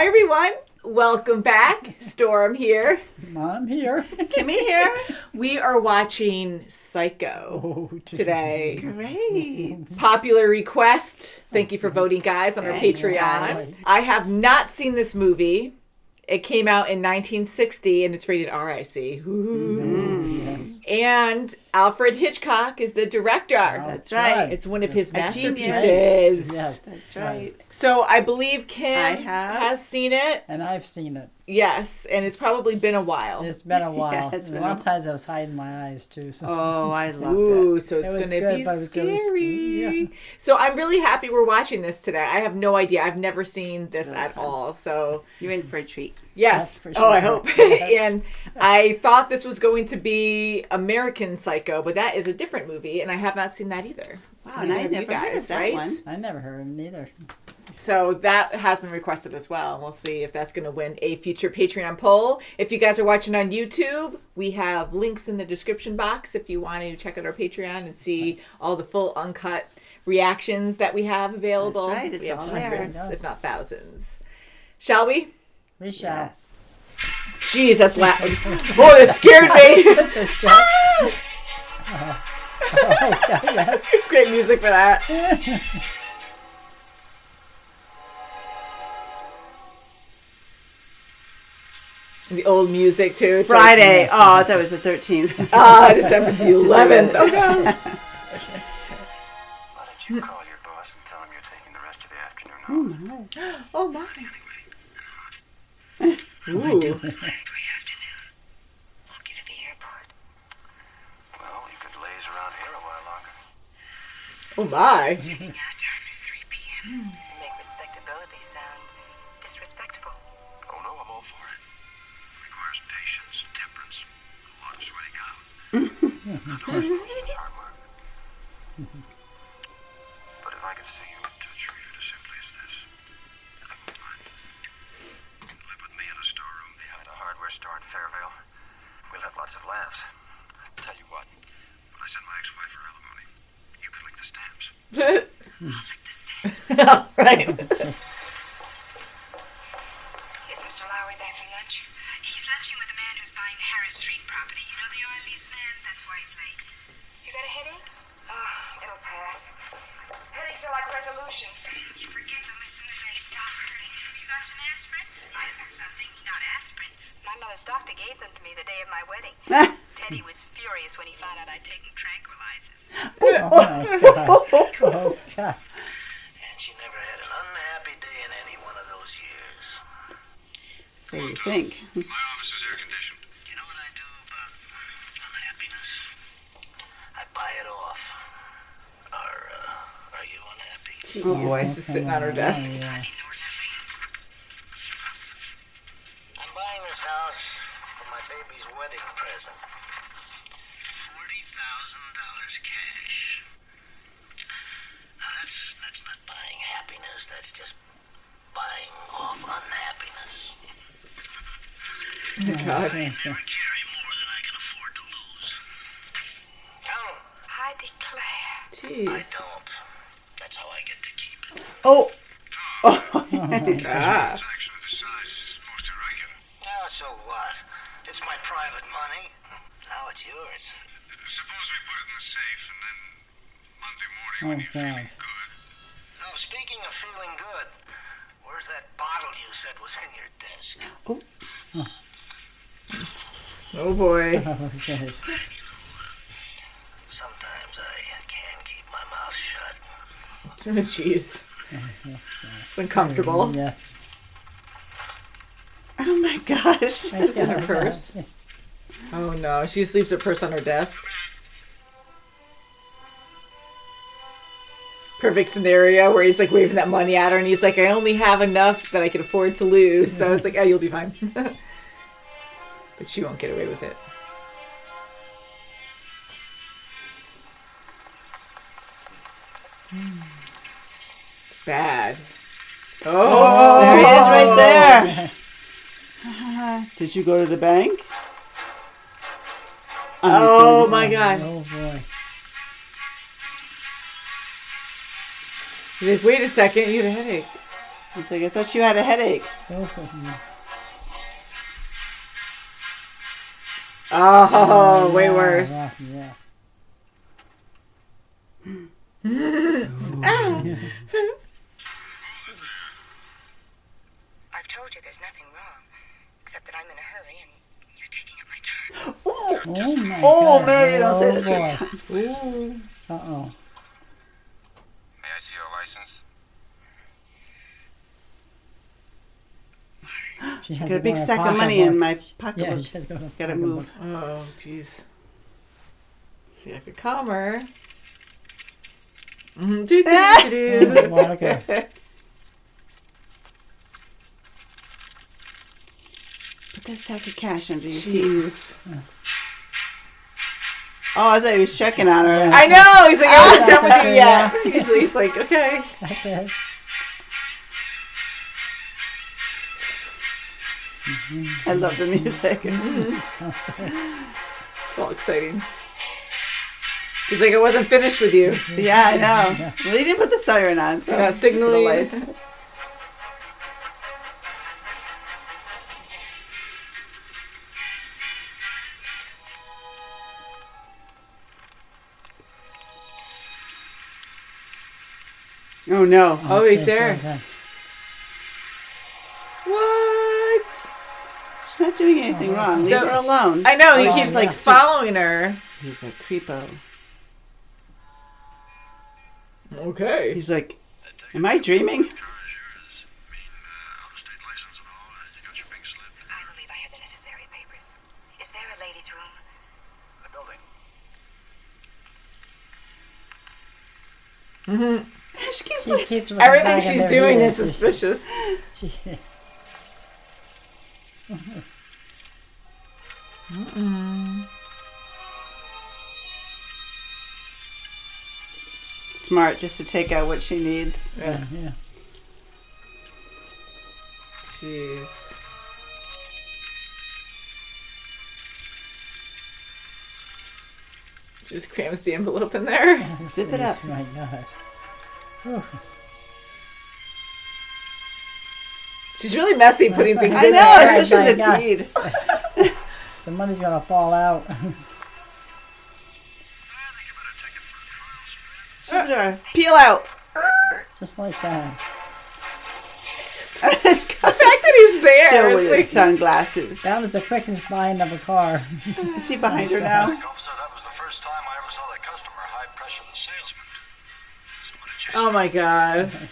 Hi, everyone. Welcome back. Storm here. Mom here. Kimmy here. We are watching Psycho today. Great. Popular request. Thank you for voting, guys, on our Thanks, Patreon. guys. I have not seen this movie. It came out in 1960, and it's rated R, I see. Yes. And Alfred Hitchcock is the director. That's right. It's one of his A genius. masterpieces. Yes. That's right. So I believe Kim I have. has seen it. And I've seen it. Yes, and it's probably been a while. It's been a while. Yeah, it's been a lot a- of times I was hiding my eyes too. So. Oh, I loved Ooh, it. so it's It going was to good, be but it was scary. really scary, So I'm really happy we're watching this today. I have no idea. I've never seen this really at fun. all. So You're in for a treat. yes. That's for Oh, I sure. hope. And I thought this was going to be American Psycho, but that is a different movie, and I have not seen that either. Wow, and I Neither had have you never heard guys, of that right? one. I never heard of him either. So that has been requested as well, and we'll see if that's going to win a future Patreon poll. If you guys are watching on YouTube, we have links in the description box if you want to check out our Patreon and see all the full uncut reactions that we have available. That's right, it's we have all there. hundreds, if not thousands. Shall we? We shall. Yes. Jeez, that's loud. Oh, that scared me. Yes. Great music for that. The old music too. It's Friday. Oh, I thought it was the 13th. December the 11th. Oh no. Why don't you call your boss and tell him you're taking the rest of the afternoon off? Oh my. Anyway, Ooh. afternoon. Walk you to the airport. Well, you could laze around here a while longer. Oh my. Checking out time is 3 p.m. Make respectability sound disrespectful. Oh no, I'm all for it. Requires patience, temperance, a lot of sweating out. Otherwise, most is hard work. But if I could see you to treat it as simply as this, I won't mind. Live with me in a storeroom behind a hardware store in Fairvale. We'll have lots of laughs. Tell you what, when I send my ex-wife her alimony, you can lick the stamps. I'll lick the stamps. All right. Is Mr. Lowry back from lunch? He's lunching with the man who's buying the Harris Street property. You know the oil lease man? That's why he's late. You got a headache? Oh, it'll pass. Headaches are like resolutions. You forget them as soon as they stop hurting. You got some aspirin? I've got something. Not aspirin. My mother's doctor gave them to me the day of my wedding. Teddy was furious when he found out I'd taken tranquilizers. Oh my God. Oh God. And she never had an unhappy day in any one of those years. So you think. My office is air conditioned. You know what I do about unhappiness? I buy it off. Are you unhappy? Oh boy, she's sitting on her desk. Oh, yeah. I'm buying this house for my baby's wedding present. $40,000 cash. Now that's not buying happiness. That's just buying off unhappiness. God. Never carry more than I can afford to lose. Count 'em. I declare. I Jeez. don't. That's how I get to keep it. Oh. Oh. Ah. Transaction of this size is supposed to reckon. Now, so what? It's my private money. Now it's yours. Suppose we put it in the safe and then Monday morning when you're feeling good. Oh, speaking of feeling good, where's that bottle you said was in your desk? Oh boy. Okay. Sometimes I can't keep my mouth shut. Jeez. It's uncomfortable. Yes. Oh my gosh. Is this in her purse? Oh no. She just leaves her purse on her desk. Perfect scenario where he's like waving that money at her and he's like, I only have enough that I can afford to lose. So it's like, oh, you'll be fine. But she won't get away with it. Bad. Oh, There he is right there. Did you go to the bank? Oh my God. Oh boy. He's like, wait a second, you had a headache. He's like, I thought you had a headache. Oh, way worse. Yeah. I've told you there's nothing wrong, except that I'm in a hurry and you're taking up my time. Oh my Oh, God. Mary, don't say that boy. to her. Uh-oh. May I see your license? She has Got a it big in her sack of money in pocketbook. my Yeah, pocketbook. she has got a Gotta move. Oh, jeez. See if I could calm her. Okay. Put that sack of cash under your seat. Jeez. Oh, I thought he was checking on her. I know. He's like, I'm not done with you Yeah. yet. Usually he's like, okay. That's it. I love the music. It's all exciting. He's like, I wasn't finished with you. Yeah, I know. Well, he didn't put the siren on, so Not signaling. the lights. Oh no! Oh, he's Okay, there. okay. What? She's not doing anything wrong. Leave So- her alone. I know. He Oh, keeps yeah. like following her. He's a creepo. Okay. He's like, am I dreaming? Car is yours. Out-of-state license and all. You got your pink slip. I believe I have the necessary papers. Is there a ladies' room? In the building. She keeps She like, keeps looking Everything back at she's their doing heels. is suspicious. She- smart just to take out what she needs. Yeah. yeah. Jeez. Just crams the envelope in there. Zip it up. Oh my God. Whew. She's really messy putting things I in know, there. especially the my gosh. deed. The money's gonna fall out. I think you better take it for a trial spin. Shut the door. Peel out. Just like that. It's The fact that he's there. still with It's his like, sunglasses. That was the quickest buying of a car. Is he behind her now? Officer, that was the first time I ever saw that customer high-pressure the salesman. Somebody chased oh my god. I better have a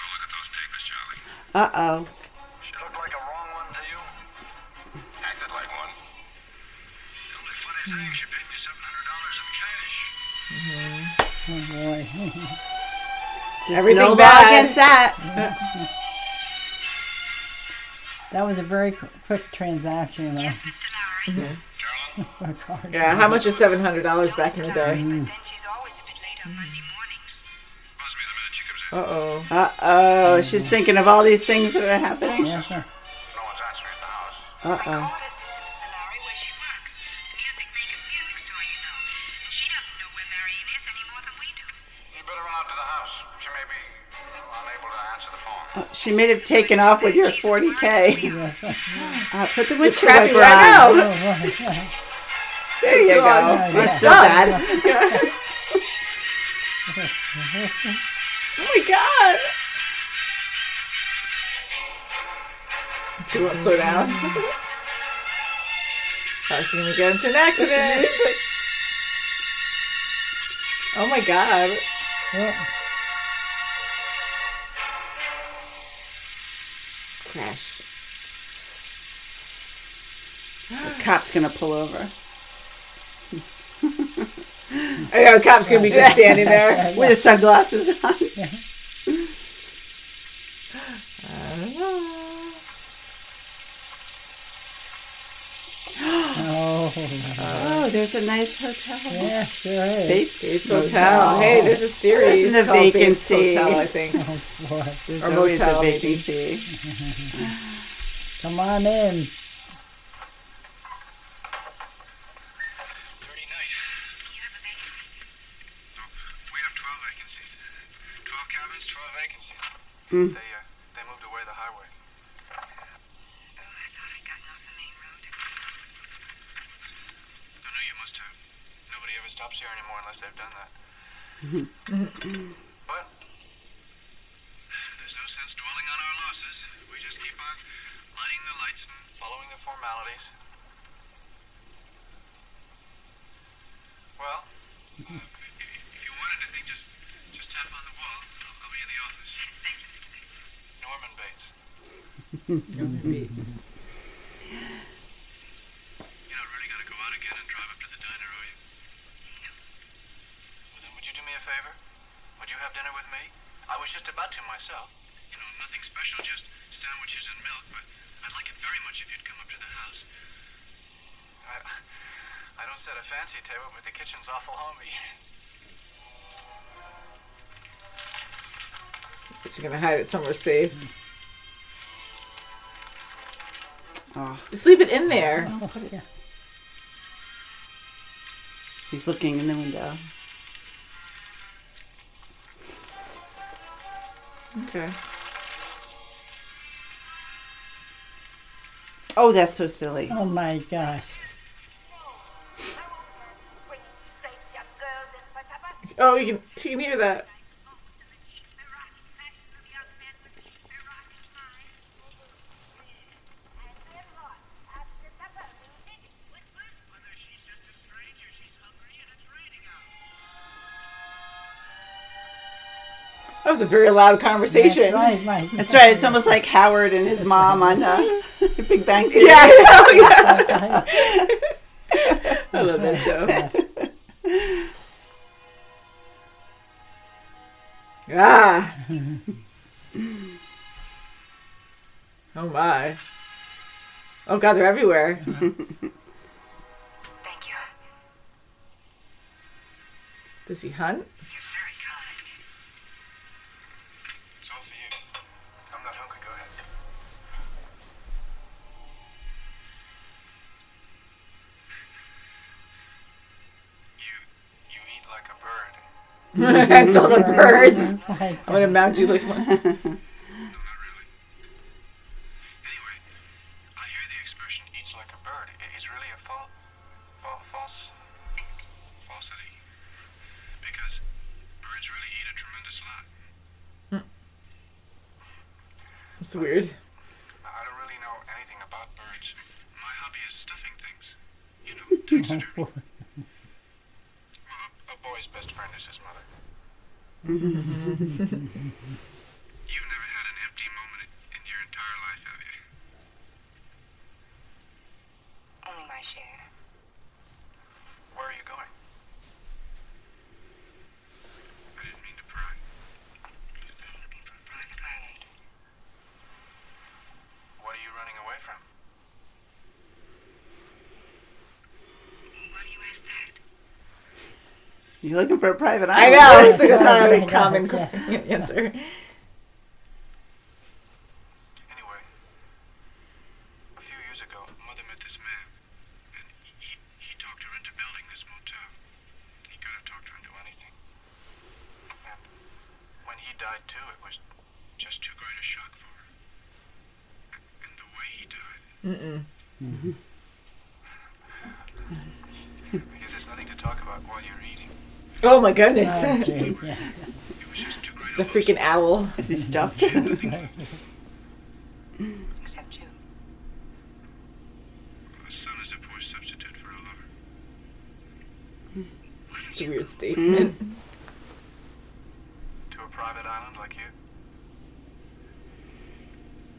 look at those papers, Charlie. Uh-oh. She looked like a wrong one to you? Acted like one. The only funny thing, she paid me $700 in cash. Oh boy. There's Everything no law bad. against that. That was a very quick transaction. Yes, Mr. Lowry. Carolyn? For a car. Yeah, how much was $700 back in the day? Then she's always a bit late on Monday mornings. Buzz me the minute she comes in. Uh-oh. Uh-oh. She's thinking of all these things that are happening. Yeah, sure. No one's answering the house. I Uh-oh. called her sister, Mr. Lowry, where she works. The music maker's music store, you know. And she doesn't know where Marion is any more than we do. You better run out to the house. She may be unable to answer the phone. She may have taken off with your 40K. Put the windshield Crappy wiper right on. now. Oh, boy. There you go. on. That's so Done. bad. Oh my god. She won't slow down. Oh, she's gonna get into an accident. Oh my god. Oh, Crash. The cop's gonna pull over. I know, cop's gonna be just standing there. With his sunglasses on. I don't know. oh, Oh, there's a nice hotel. yeah, sure is. Bates Bates Hotel. Hey, there's a series Isn't a called Bates vacancy. Hotel, I think. Oh, boy. There's Or always motel, a maybe. vacancy. Come on in. Dirty night. You have a vacancy? We have 12 vacancies. 12 cabins, 12 vacancies. They past, they've done that. But there's no sense dwelling on our losses. We just keep on lighting the lights and following the formalities. Well, if you want anything, just tap on the wall. I'll be in the office. Thank you, Mr. Bates. Norman Bates. Beats. You're not really gonna go out again and drive up to the diner, are you? No. Well, then would you do me a favor? Would you have dinner with me? I was just about to myself. You know, nothing special, just sandwiches and milk, but I'd like it very much if you'd come up to the house. I don't set a fancy table, but the kitchen's awful homey. It's gonna hide it somewhere safe. Oh, Just leave it in there. Oh, put it there. he's looking in the window. Okay. Oh, that's so silly. Oh my gosh. Oh, she can hear that. That was a very loud conversation. That's right. That's right. It's almost like Howard and his mom on Big Bang Theory. Yeah, I know, yeah. I love that show. Ah. Oh my. Oh God, they're everywhere. Thank you. Does he hunt? You're very kind. It's all for you. I'm not hungry. Go ahead. You eat like a bird. That's all the birds. Right. I'm gonna mount you like one. No, not really. Anyway, I hear the expression "eats like a bird" is really a falsity. Because birds really eat a tremendous lot. It's weird. I don't really know anything about birds. My hobby is stuffing things. You know, taxidermy. Well, a boy's best friend is his mother. You've never had an empty moment in your entire life, have you? Only my share. Where are you going? I didn't mean to pry. I'm looking for a private island. What are you running away from? Why do you ask that? You're looking for a private I island. know. It's like that's not a Yeah, common yeah. answer. Anyway, a few years ago, Mother met this man, and he talked her into building this motel. He could have talked her into anything. And when he died too, it was just too great a shock for her. And the way he died. Because there's nothing to talk about while you're eating. Oh my goodness. Oh, geez, yeah. It was just too great a The loss. freaking owl. Is he stuffed? Except you. A son is a poor substitute for a lover. It's a weird statement. To a private island like you?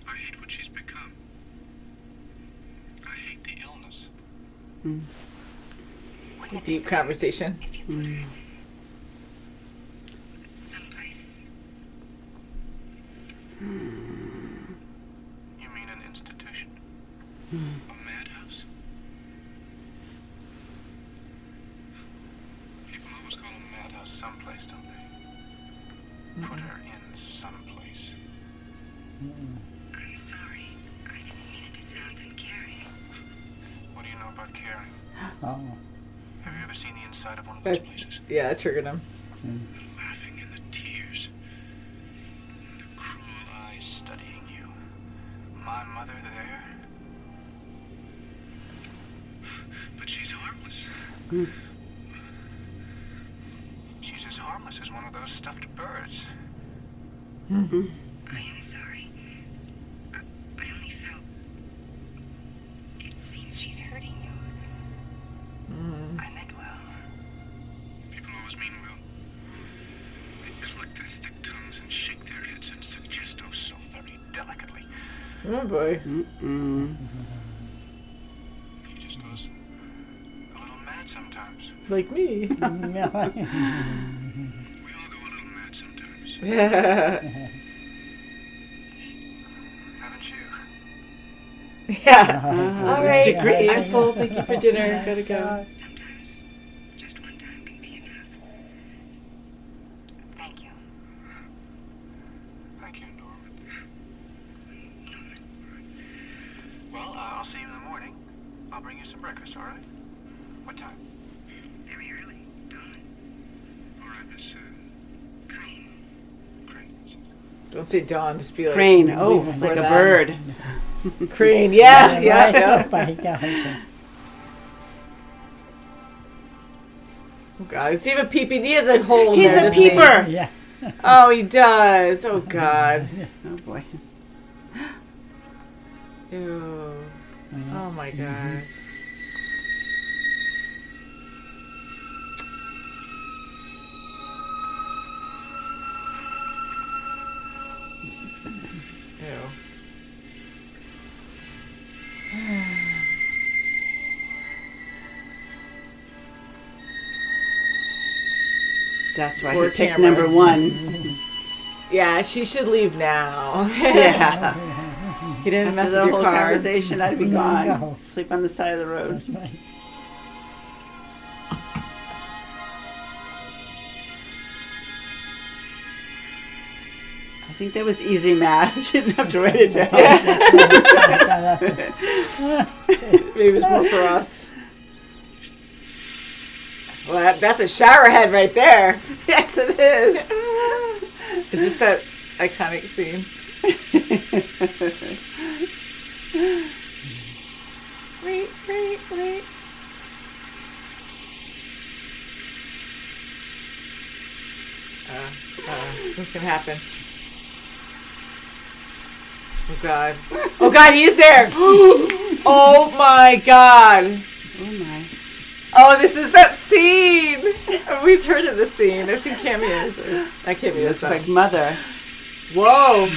I hate what she's become. I hate the illness. Deep conversation. If you put her someplace. You mean an institution? A madhouse? People always call a madhouse someplace, don't they? Put her in someplace. I'm sorry. I didn't mean it to sound uncaring. What do you know about caring? Oh. Have you ever seen the inside of one of those places? Yeah, it triggered him. The laughing and the tears. The cruel eyes studying you. My mother there. But she's harmless. as harmless as one of those stuffed birds. I am sorry. I only felt... It seems she's hurting you. I meant well. People always mean well. They cluck their thick tongues and shake their heads and suggest oh so very delicately. Oh boy. He just goes a little mad sometimes. Like me. We all go a little mad sometimes. Haven't you? Yeah. All right. Degree I'm full. Thank you for dinner. Gotta go. Sometimes just one time can be enough. Thank you. Thank you, Norman. Well, I'll see you in the morning. I'll bring you some breakfast, all right? What time? Very early. Dawn. All right, Miss Crane. Crane. Don't say Dawn. Just be like Crane. leave Oh, before like a that. bird. Crane. Yeah. Yeah. Oh my gosh. Oh God. Is he even peeping? He has a hole in He's there, a doesn't he? peeper. Yeah. Oh, he does. Oh God. Oh boy. Ew. Oh my God. Ew. That's why Four he picked cameras. number one. Yeah, she should leave now. Yeah. He didn't After mess the with your whole car. conversation, I'd be gone. No. Sleep on the side of the road. That's right. I think that was easy math. She didn't have to write it down. Maybe it was more for us. Well, that's a shower head right there. Yes, it is. Is this that iconic scene? Wait. Something's gonna happen. Oh God. Oh God, he is there! Oh my God. Oh my. Oh, this is that scene! I've always heard of this scene. I've seen cameos. Not cameos. Looks like Mother. Whoa!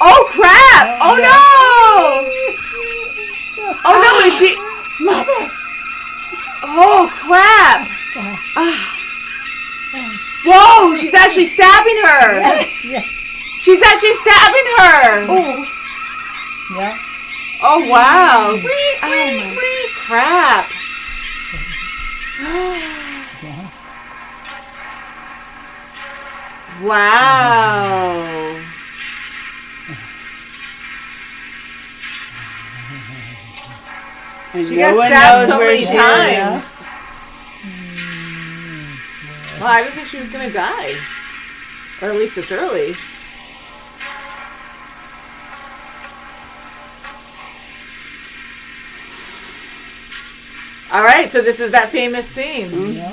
Oh crap! Oh no! Oh no, is she? Mother! Oh crap! Whoa! She's actually stabbing her! Yes. She's actually stabbing her! Oh, Yeah. Oh wow! Crap! Yeah. Wow! and She no got one stabbed knows so where many she is. times. Well, I didn't think she was gonna die, or at least this early. All right, so this is that famous scene. Yeah.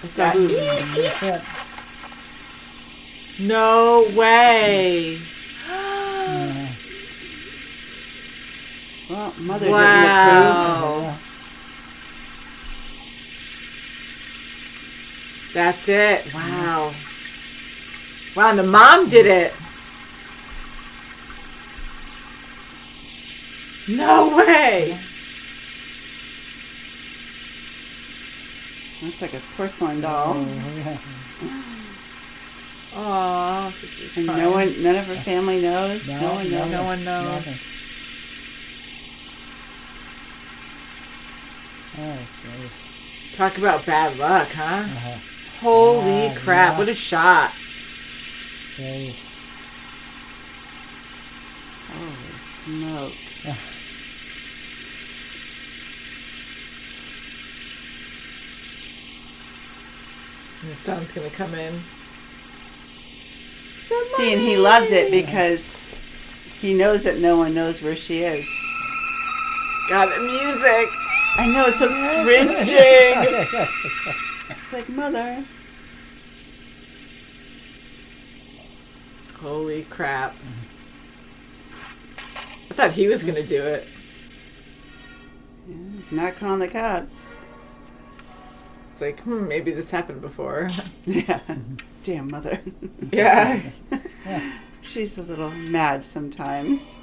That's it. No way! Yeah. Well, Mother didn't Wow! Yeah. That's it. Wow. Wow, and the mom did it. No way. approve. Looks like a porcelain doll. Oh, yeah. Aww. She's And crying. none of her family knows. No one knows. No one knows. Nothing. Oh, jeez. Talk about bad luck, huh? Uh-huh. Holy Yeah, crap, yeah. what a shot. Jeez. Holy smoke. And the sun's gonna come in. See, and he loves it because he knows that no one knows where she is. God, the music. I know, it's so cringing. Yeah. It's like, Mother. Holy crap. I thought he was going to do it. Yeah, he's not calling the cops. It's like, maybe this happened before. Yeah. Damn mother. Yeah. She's a little mad sometimes.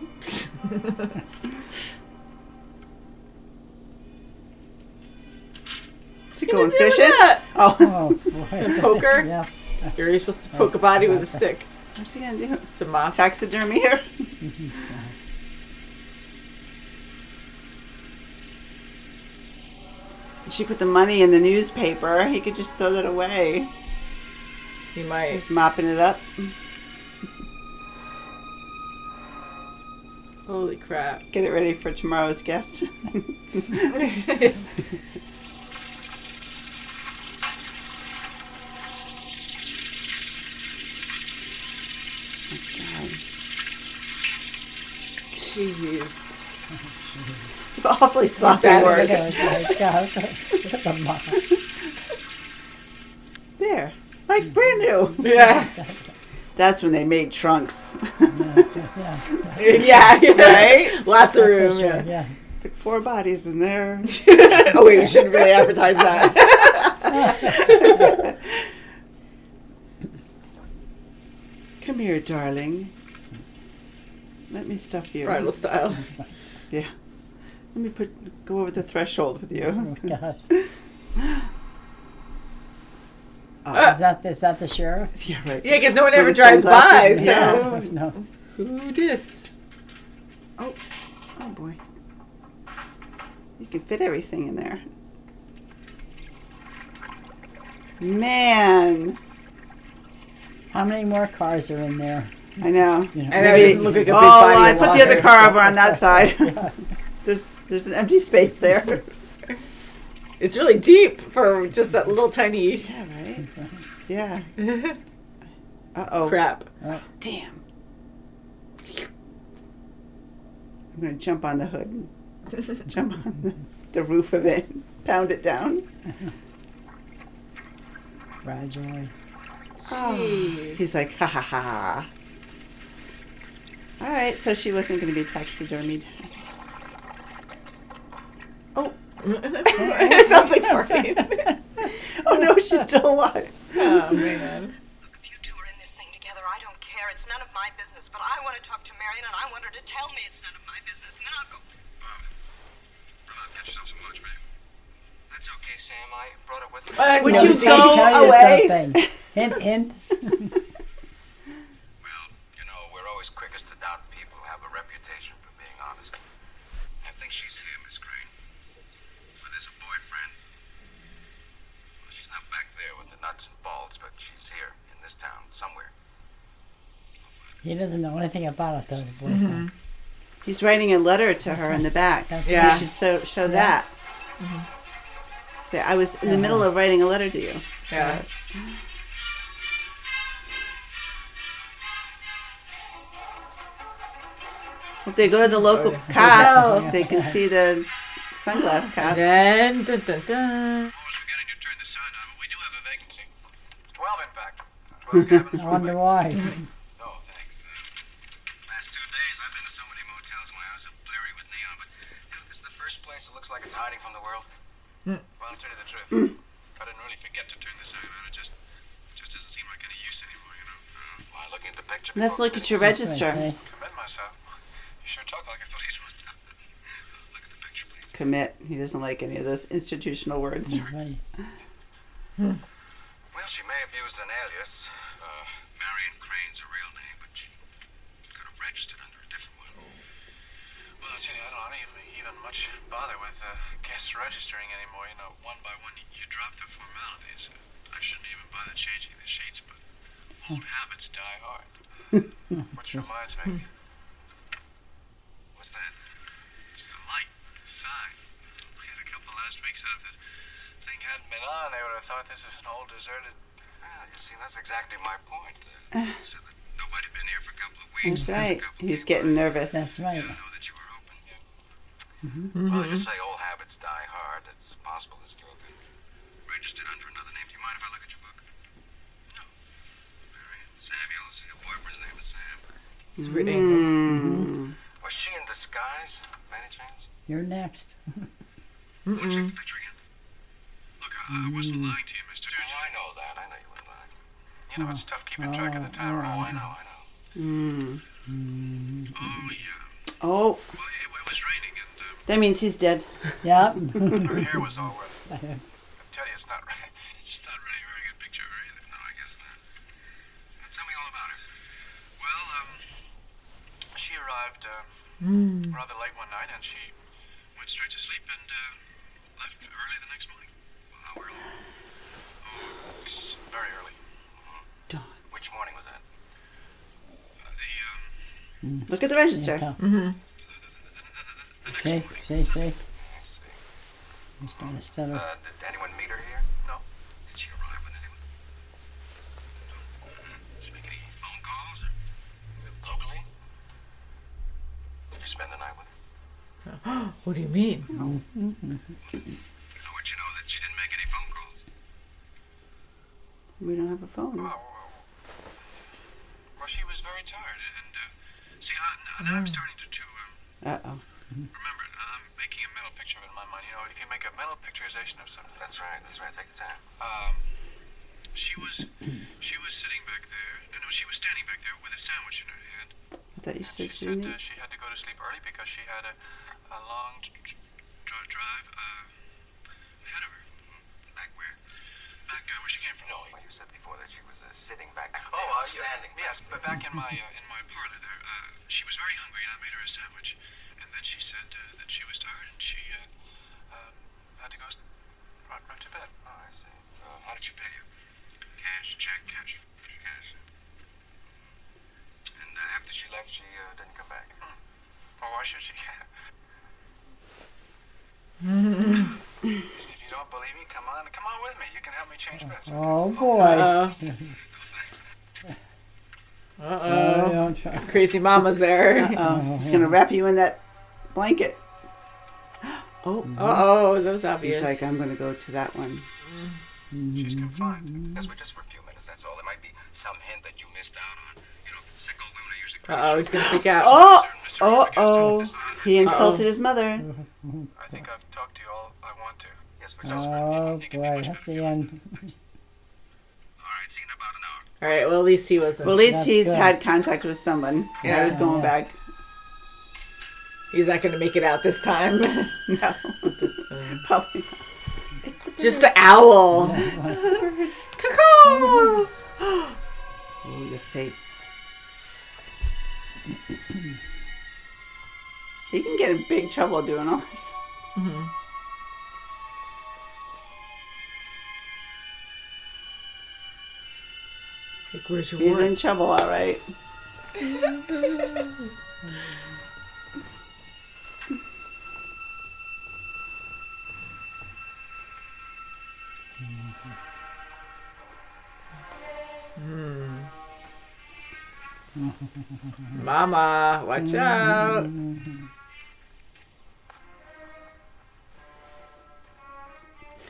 Is he going fishing? Oh. Oh, boy. Poker? Yeah. You're supposed to poke a body with a stick. What's he going to do? It's a mop. Taxidermy here? She put the money in the newspaper. He could just throw that away. He might. He's mopping it up. Holy crap. Get it ready for tomorrow's guest. Jeez. It's awfully sloppy bad. work. Look at the mop. There. Like brand new. Yeah. That's when they made trunks. Yeah. Right? Lots of For room. sure, Yeah. yeah. Put 4 bodies in there. Oh, wait, we shouldn't really advertise that. Come here, darling. Let me stuff you. Bridal style. Yeah. Let me go over the threshold with you. Oh, God. Oh, Is that the sheriff? yeah, right. Yeah, because no one With ever the drives by, sunglasses, so No. who dis? Oh boy. You can fit everything in there. Man. How many more cars are in there? I know. You know, I know, it doesn't look like a big Oh, body. well, I of put the other water. car over on that side. There's an empty space there. It's really deep for just that little tiny Yeah, right? Yeah. Uh-oh. crap. Damn. I'm going to jump on the hood. Jump on the roof of it. Pound it down. Gradually. Jeez. He's like, ha ha ha. All right, so she wasn't going to be taxidermied. Oh. It sounds like farting. Oh no, she's still alive. Oh, man. If you two are in this thing together, I don't care. It's none of my business. But I want to talk to Marion, and I want her to tell me it's none of my business, and then I'll go. Get yourself some lunch, babe. That's okay, Sam. I brought it with me. Would No, you see, go Tell away? you something. Hint, hint. Well, we're always quickest to doubt people who have a reputation for being honest. I think she's here, Miss Crane. With his boyfriend. Well, she's not back there with the nuts and bolts, but she's here in this town somewhere. He doesn't know anything about it, though, the boyfriend. He's writing a letter to her in the back. That's Yeah. You should show that. Say, I was in the middle of writing a letter to you. Yeah. If they go to the local cop, they can see the sunglass cop. Then, dun, dun, dun. Always forgetting to turn the sign on, but we do have a vacancy. 12, in fact. 12 cabins. I wonder why. No, thanks. Last 2 days, I've been to so many motels, my house is blurry with neon, but this is the first place that looks like it's hiding from the world. Well, I'll tell you the truth. I didn't really forget to turn the sign on. It just doesn't seem like any use anymore, Well, looking at the picture. Let's look at your That's what I register. say. Commit myself. You sure talk like a policeman. Look at the picture, please. Commit. He doesn't like any of those institutional words. That's right. Well, she may have used an alias. Marion Crane's a real name, but she could have registered under a different one. Well, I'll tell you, I don't even much bother with guests registering anymore. One by one, you drop the formalities. I shouldn't even bother changing the sheets, but old habits die hard. Which reminds me. What's that? It's the light, the sign. We had a couple last week said if this thing hadn't been on, they would have thought this is an old deserted. Well, you see, that's exactly my point. You said that nobody had been here for a couple of weeks. That's right. He's getting nervous. That's right. I know that you were open. Yeah. Well, I just say old habits die hard. It's possible this girl could registered under another name. Do you mind if I look at your book? No. Marion Samuels. Your boyfriend's name is It's a weird angle. Was she in disguise, by any chance? You're next. Check the picture again. Look, I wasn't lying to you, Mr. Oh, I know that. I know you wouldn't lie. You know, it's tough keeping track of the tower. Oh, I know. Oh, yeah. Oh, Well, it was raining, and that means he's dead. Yep. her hair was all wet. I tell you, it's not really a very good picture of her either. No, I guess not. Tell me all about her. Well, she arrived rather late one night, and she went straight to sleep and left early the next morning. Well, how early? Oh, it's very early. Dawn. Which morning was that? Look at the register. The next Say. I see. I'm starting to stutter. Did anyone meet her here? No. Did she arrive with anyone? No. Did she make any phone calls or locally? Did you spend the night with her? What do you mean? How would you know that she didn't make any phone calls? We don't have a phone. Well, she was very tired, and see, now I'm starting to Uh-oh. remember. I'm making a mental picture of it in my mind. You know, if you make a mental picturization of something. That's right. Take your time. She was sitting back there. No, she was standing back there with a sandwich in her hand. I thought you She said said she she had to go to sleep early because she had a long drive ahead of her. Back where? Back where she came from. No, you said before that she was sitting back. Standing. Yes, but back in my parlor there. She was very hungry, and I made her a sandwich. And then she said that she was tired, and she had to go right to bed. Oh, I see. How did she pay you? Cash, check, cash. And after she left, she didn't come back. Well, why should she? If you don't believe me, come on with me. You can help me change beds. Oh boy. No, thanks. Oh, don't try. Crazy mama's there. Uh-oh. He's going to wrap you in that blanket. Oh. That was obvious. He's like, I'm going to go to that one. She's confined. Yes, but just for a few minutes, that's all. There might be some hint that you missed out on. You know, sick old women are usually pretty He's gonna freak out. Oh. He insulted his mother. I think I've talked to you all I want to. Yes, but Oh boy, that's the end. All right, see you in about an hour. All right. Well, at least he wasn't. Well, at least That's he's good. had contact with someone. Yeah, Yeah. he's going Yes. back. He's not gonna make it out this time. No. Probably not. It's the birds. Just the owl. It's the birds. Caw-caw. Oh, you're safe. He can get in big trouble doing all this. Like, where's your He's wart? in trouble, all right. Mama, watch out.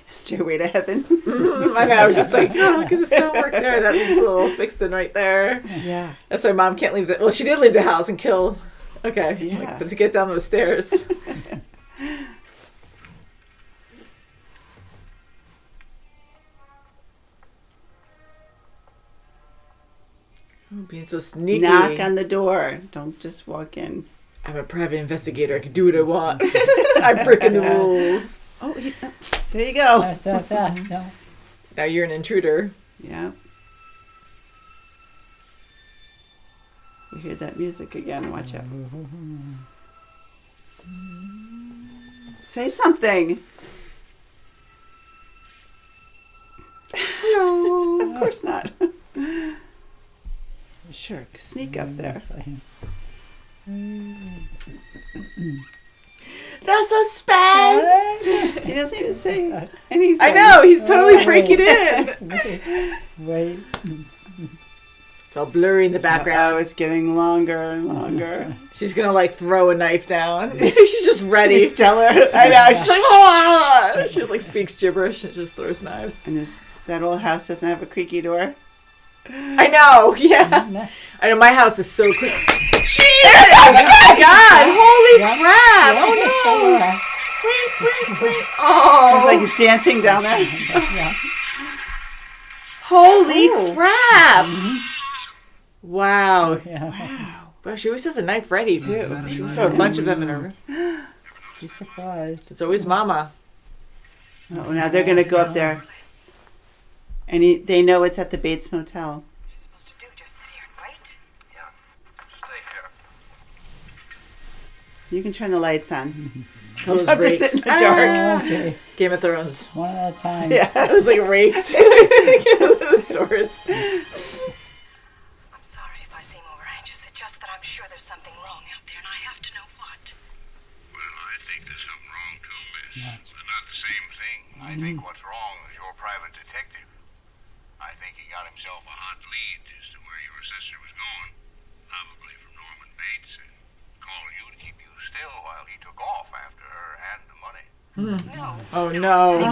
Stairway to heaven. I know, I was just like, oh, look at the stonework there. That little fixin' right there. Yeah. That's why Mom can't leave the... Well, she did leave the house and kill... Okay. Yeah. Like, but to get down those stairs. Being so sneaky. Knock on the door. Don't just walk in. I'm a private investigator. I can do what I want. I'm breaking the rules. Oh, there you go. That's not that. No. Now you're an intruder. Yeah. We hear that music again. Watch out. Say something. No, of course not. Sure, sneak up there. The suspense! He doesn't even say anything. I know, he's totally breaking in. Wait. It's all blurry in the Oh, background. it's getting longer and longer. She's gonna like throw a knife down. She's just ready. Stellar. I know. She's like, oh! She just like speaks gibberish and just throws knives. And that old house doesn't have a creaky door. I know. Yeah. I know. My house is so quick. Jesus! Oh my God! Holy crap! Oh no! Wait. Oh. It's like he's dancing down there. Yeah. Holy crap! Wow. Yeah. Well, she always has a knife ready too. She must have a bunch of them in her room. Be surprised. It's always Mama. Oh, now they're going to go up there. And they know it's at the Bates Motel. Supposed to do just sit here and wait. Yeah. Stay here. You can turn the lights on. Those have to rakes. sit in the dark. Okay. Game of Thrones. One at a time. Yeah. It was like rakes. The swords. I'm sorry if I seem over anxious. It's just that I'm sure there's something wrong out there, and I have to know what. Well, I think there's something wrong too, miss. But not the same thing. I think what's wrong is your private detective. I think he got himself a hot lead as to where your sister was going. Probably from Norman Bates and calling you to keep you still while he took off after her and the money. Oh no.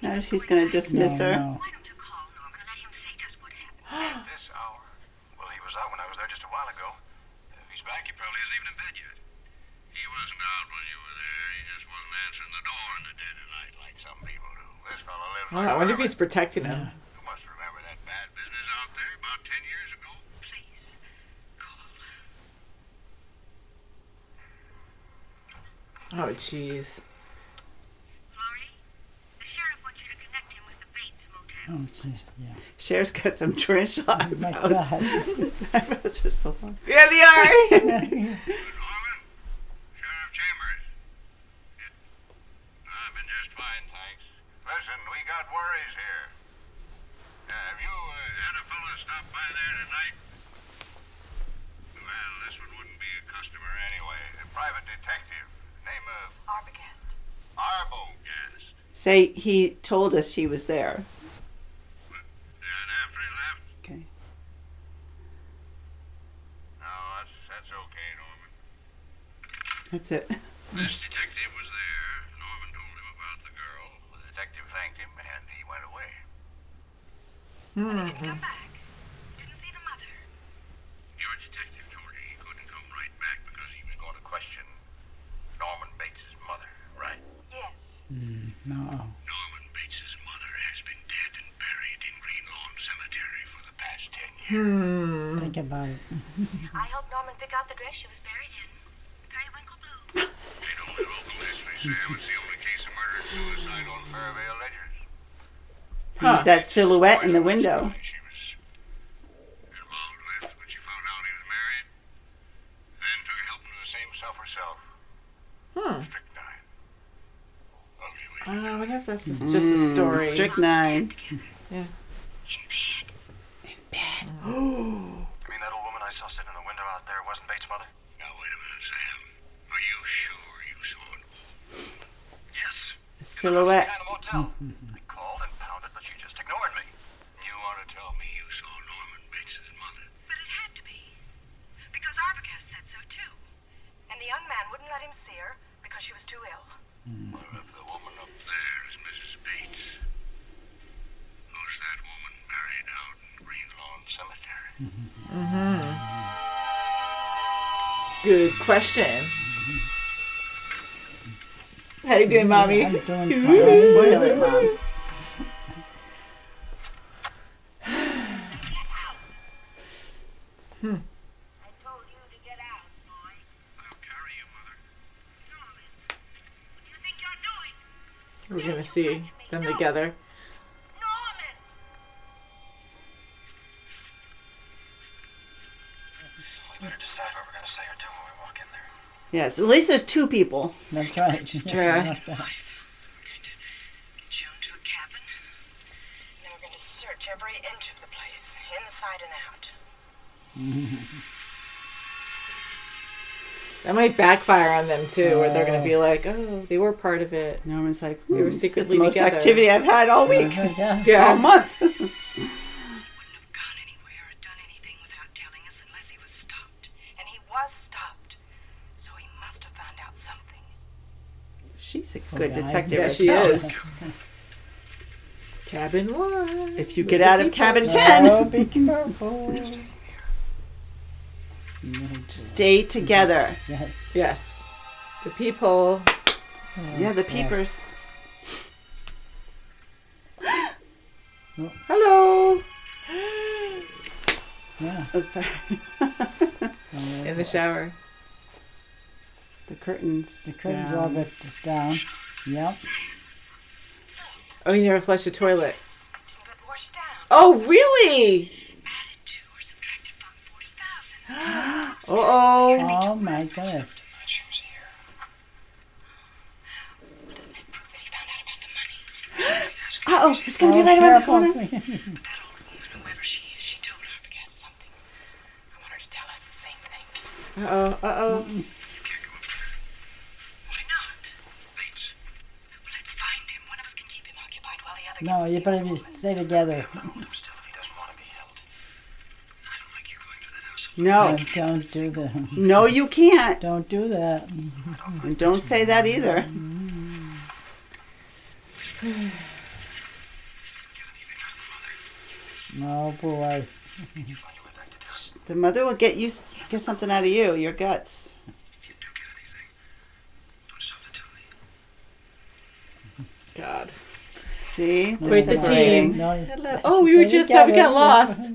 Now he's going to dismiss her. No. Why don't you call Norman and let him say just what happened? At this hour? Well, he was out when I was there just a while ago. If he's back, he probably isn't even in bed yet. He wasn't out when you were there. He just wasn't answering the door in the dead of night like some people do. This fellow lives Oh, I wonder if he's protecting him. You must remember that bad business out there about 10 years ago. Please, call. Oh jeez. Laurie, the sheriff wants you to connect him with the Bates Motel. Oh, geez. Yeah. Cher's got some tarantula My eyebrows. God. Eyebrows are so long. Yeah, they are. Norman? Sheriff Chambers? I've been just fine, thanks. Listen, we got worries here. Have you had a fella stop by there tonight? Well, this one wouldn't be a customer anyway. A private detective. Name of Arbogast. Arbogast. Say he told us she was there. And after he left? Okay. No, that's okay, Norman. That's it. This detective was there. Norman told him about the girl. The detective thanked him, and he went away. Didn't come back. Didn't see the mother. Your detective told you he couldn't come right back because he was going to question Norman Bates' mother, right? Yes. No. Norman Bates' mother has been dead and buried in Green Lawn Cemetery for the past 10 years. Think about it. I helped Norman pick out the dress she was buried in. Periwinkle blue. They know the local history, Sam. It's the only case of murder and suicide on Fairvale ledgers. Who's that silhouette in the window? She was involved with when she found out he was married. Then took help to the same stuff herself. Strychnine. Ugly way. I wonder if that's just a story. Strychnine. Yeah. You mean that old woman I saw sitting in the window out there wasn't Bates' mother? Now, wait a minute, Sam. Are you sure you saw an old woman? Yes. A silhouette. Behind the motel. I called and pounded, but she just ignored me. You want to tell me you saw Norman Bates' mother? But it had to be. Because Arbogast said so too. And the young man wouldn't let him see her because she was too ill. Well, if the woman up there is Mrs. Bates, who's that woman buried out in Green Lawn Cemetery? Good question. How you doing, mommy? I'm doing Don't fine. spoil it, Mom. I told you to get out, boy. I'll carry you, Mother. Norman, what do you think you're doing? We're gonna see them together. Norman! We better decide what we're going to say or do when we walk in there. Yeah, so at least there's two people. That's right. Yeah. We're going to get shown to a cabin. And then we're going to search every inch of the place, inside and out. That might backfire on them too, where they're gonna be like, "Oh, they were part of it." Norman's like, They were this is the secretly most together. activity I've had all week. Yeah. Yeah. All month. He wouldn't have gone anywhere or done anything without telling us unless he was stopped. And he was stopped. So he must have found out something. She's a good Okay. detective Yeah, she herself. is. Cabin 1. If you get out of cabin 10, Oh, be careful. stay together. Yeah. Yes. The peephole. Yeah, the peepers. Hello. Yeah. Oh, sorry. In the shower. The curtains. The curtains down. all bit down. Yep. Oh, you never flushed the toilet. Didn't get washed down. Oh, really? Added to or subtracted from 40,000. Uh-oh. Oh my goodness. She was here. Well, doesn't it prove that he found out about the money? Uh-oh, it's going to be right around the corner. But that old woman, whoever she is, she told Arbogast something. I want her to tell us the same thing. Uh-oh. Uh-oh. You can't go up there. Why not? Bates. Well, let's find him. One of us can keep him occupied while the other No, gets you better just stay together. Hold him still if he doesn't want to be held. I don't like you going to that house. No. Don't do that. No, you can't. Don't do that. And don't say that either. Get anything out of the mother. Oh boy. You find you went back to town. The mother will get something out of you, your guts. If you do get anything, don't stop to tell me. God. See? They're Quite the separating. team. No, you Oh, we were just we got lost.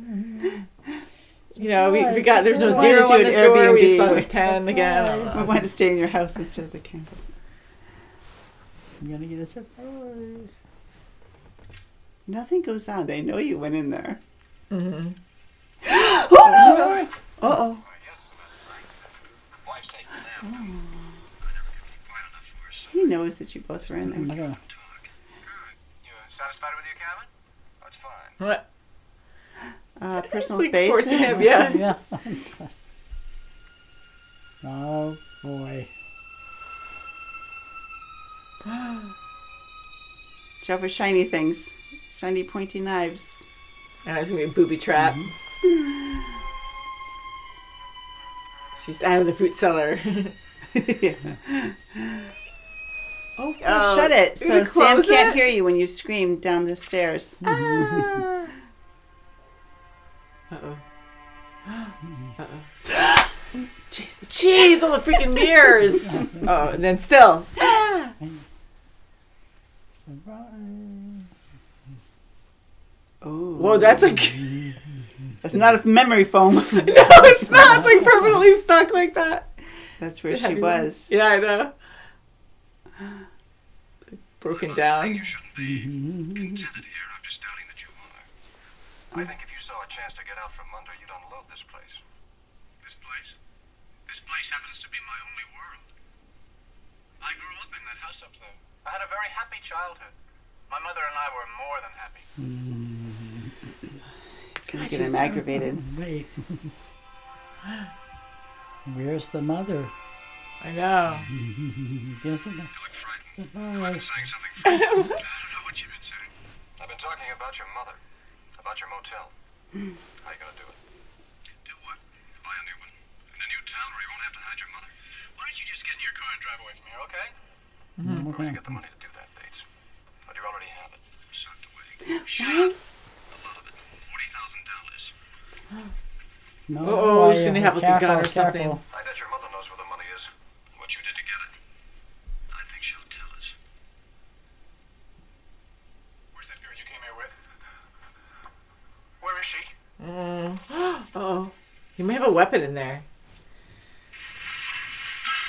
You know, we forgot there's no Why zero did on you this do door. Airbnb? We just thought it was 10 again. We wanted to stay in your house instead of the camper. You're gonna get a surprise. Nothing goes on. They know you went in there. Mm-hmm. Uh-oh. Uh-oh. Wife's taking a nap. I never could keep quiet enough for her, so He knows that you both were in there. Mother. talk. Good. You satisfied with your cabin? That's fine. What? Personal Like space. forcing him, yeah. Yeah. Oh boy. Show for shiny things. Shiny pointy knives. And it's going to be a booby trap. She's out of the fruit cellar. Yeah. Oh, Oh, shut it. you So gonna Sam close can't it? hear you when you scream down the stairs. Ah. Uh-oh. Uh-oh. Jeez, all the freaking mirrors. Oh, and then still. Ah. Surprise. Oh. Whoa, that's like... That's not a memory foam. No, it's not. It's like permanently stuck like that. That's where It's a she heavy one. was. Yeah, I know. Broken down. You shouldn't be contented here. I'm just doubting that you are. I think if you saw a chance to get out from under, you'd unload this place. This place? This place happens to be my only world. I grew up in that house up there. I had a very happy childhood. My mother and I were more than happy. It's going to get him aggravated. Wait. Where's the mother? I know. Guess it. You look frightened. Surprise. Saying something funny. I don't know what you've been saying. I've been talking about your mother. About your motel. How you gonna do it? Do what? Buy a new one. In a new town where you won't have to hide your mother? Why don't you just get in your car and drive away from here, okay? Where do you get the money to do that, Bates? Or do you already have it? Socked away. What? A lot of it. $40,000. No, Uh-oh, he's boy, gonna have like a gun or careful, something. careful. I bet your mother knows where the money is. What you did to get it. I think she'll tell us. Where's that girl you came here with? Where is she? Uh-oh. He may have a weapon in there.